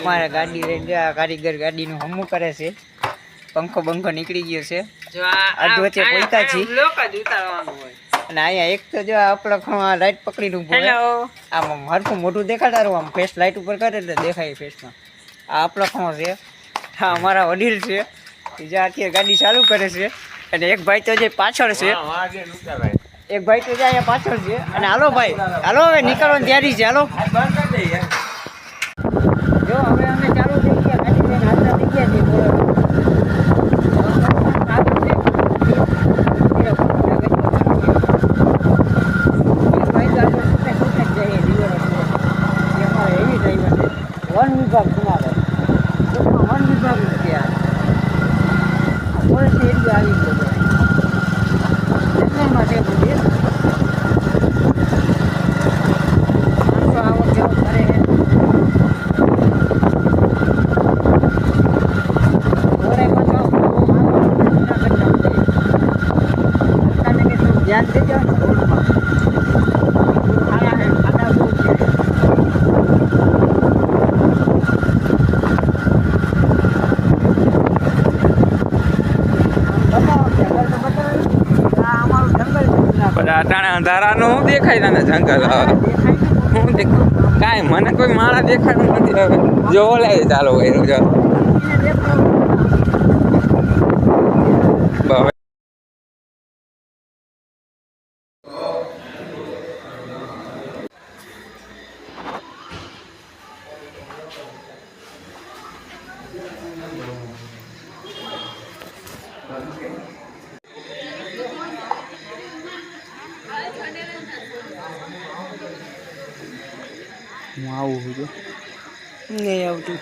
અમારે ગાડી લઈને આ કારીગર ગાડીનું હમું કરે છે. પંખો બંખો નીકળી ગયો છે. જો આ વચ્ચે પોઈતા છે લોક જ ઉતારવાનું હોય. અને અહીંયા એક તો જો આપણો ખમા લાઈટ પકડીને ઊભો છે. આમ હરખું મોઢું દેખાડારું આમ ફેસ લાઈટ ઉપર કરે એટલે દેખાય ફેસમાં. આ આપણો ખમો છે. હા અમારા વડીલ છે. જે અત્યારે ગાડી ચાલુ કરે છે. અને એક ભાઈ તો જે પાછળ છે. એક ભાઈ તો જે અહીંયા પાછળ છે. અને હાલો ભાઈ હાલો હવે નીકળવાની તૈયારી છે. હાલો જો હવે અમે ચાલુ થઈ ગયા ગાડી લઈને હાથા થઈ ગયા છીએ. વન વિભાગ તમારે વન વિભાગ નથી આ ફોરેસ્ટ એરિયા આવી ગયો માટે બધી આવક જાવક કરે ધ્યાન દેજો અંધારાનું શું દેખાય તને જંગલ હું કાંઈ મને કોઈ માળા દેખાતું નથી હવે જોવો લાગે ચાલો એનું જો હું આવું છું નહીં આવતું.